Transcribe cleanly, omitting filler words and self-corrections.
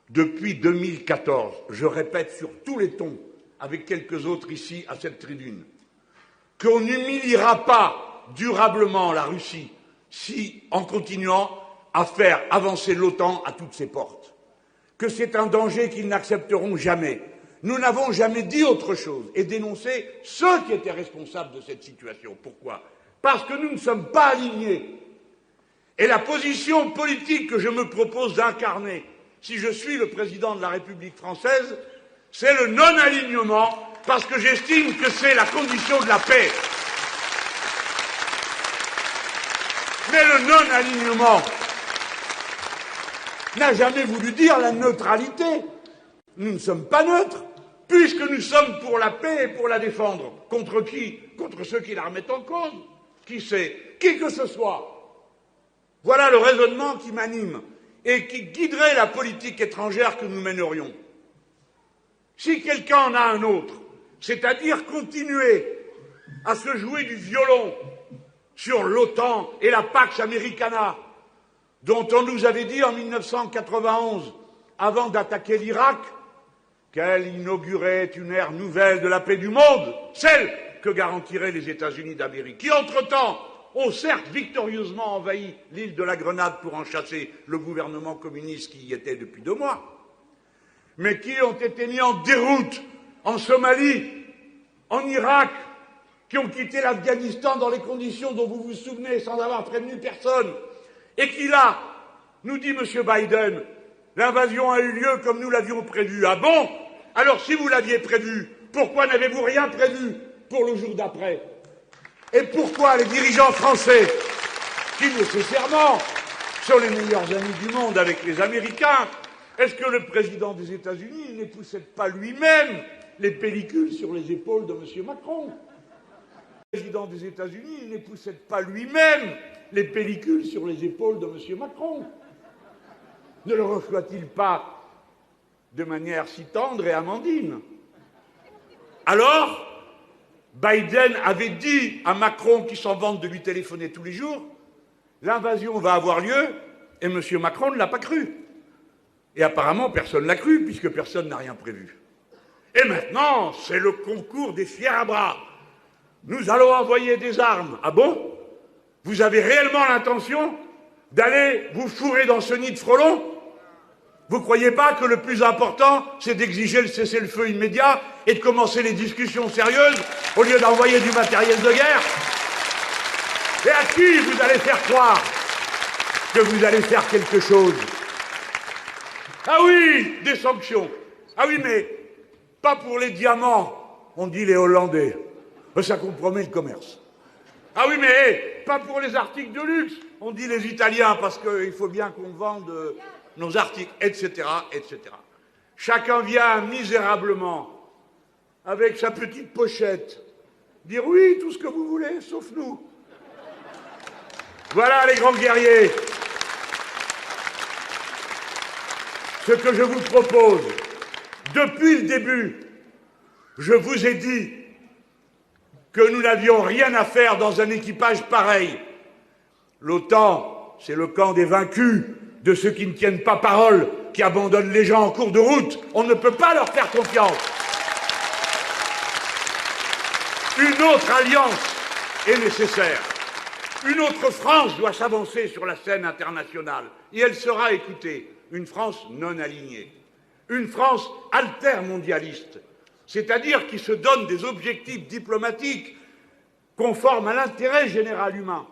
depuis 2014, je répète sur tous les tons, avec quelques autres ici à cette tribune, qu'on n'humiliera pas durablement la Russie si, en continuant à faire avancer l'OTAN à toutes ses portes, que c'est un danger qu'ils n'accepteront jamais. Nous n'avons jamais dit autre chose et dénoncé ceux qui étaient responsables de cette situation. Pourquoi? Parce que nous ne sommes pas alignés. Et la position politique que je me propose d'incarner, si je suis le président de la République française, c'est le non-alignement, parce que j'estime que c'est la condition de la paix. Mais le non-alignement n'a jamais voulu dire la neutralité. Nous ne sommes pas neutres, puisque nous sommes pour la paix et pour la défendre. Contre qui? Contre ceux qui la remettent en cause. Qui c'est? Qui que ce soit. Voilà le raisonnement qui m'anime et qui guiderait la politique étrangère que nous mènerions. Si quelqu'un en a un autre, c'est-à-dire continuer à se jouer du violon sur l'OTAN et la Pax Americana, dont on nous avait dit en 1991, avant d'attaquer l'Irak, qu'elle inaugurait une ère nouvelle de la paix du monde, celle que garantiraient les États-Unis d'Amérique, qui, entre-temps, ont certes victorieusement envahi l'île de la Grenade pour en chasser le gouvernement communiste qui y était depuis 2 mois, mais qui ont été mis en déroute en Somalie, en Irak, qui ont quitté l'Afghanistan dans les conditions dont vous vous souvenez sans avoir prévenu personne, et qui là, nous dit M. Biden, l'invasion a eu lieu comme nous l'avions prévu. Ah bon? Alors si vous l'aviez prévu, pourquoi n'avez-vous rien prévu pour le jour d'après? Et pourquoi les dirigeants français, qui nécessairement sont les meilleurs amis du monde avec les Américains, est-ce que le président des États-Unis n'époussette pas lui-même les pellicules sur les épaules de M. Macron? Le président des États-Unis n'époussette pas lui-même les pellicules sur les épaules de M. Macron? Ne le reçoit-il pas de manière si tendre et amandine? Alors, Biden avait dit à Macron, qui s'en vante de lui téléphoner tous les jours, l'invasion va avoir lieu, et M. Macron ne l'a pas cru. Et apparemment, personne ne l'a cru, puisque personne n'a rien prévu. Et maintenant, c'est le concours des fiers à bras. Nous allons envoyer des armes. Ah bon? Vous avez réellement l'intention d'aller vous fourrer dans ce nid de frelons? Vous ne croyez pas que le plus important, c'est d'exiger le cessez-le-feu immédiat et de commencer les discussions sérieuses au lieu d'envoyer du matériel de guerre? Et à qui vous allez faire croire que vous allez faire quelque chose? Ah oui, des sanctions. Ah oui, mais pas pour les diamants, on dit les Hollandais. Ça compromet le commerce. Ah oui, mais pas pour les articles de luxe, on dit les Italiens, parce qu'il faut bien qu'on vende nos articles, etc., etc. Chacun vient misérablement, avec sa petite pochette, dire oui, tout ce que vous voulez, sauf nous. Voilà les grands guerriers. Ce que je vous propose, depuis le début, je vous ai dit que nous n'avions rien à faire dans un équipage pareil. L'OTAN, c'est le camp des vaincus, de ceux qui ne tiennent pas parole, qui abandonnent les gens en cours de route. On ne peut pas leur faire confiance. Une autre alliance est nécessaire. Une autre France doit s'avancer sur la scène internationale. Et elle sera écoutée. Une France non alignée. Une France altermondialiste. C'est-à-dire qui se donne des objectifs diplomatiques conformes à l'intérêt général humain.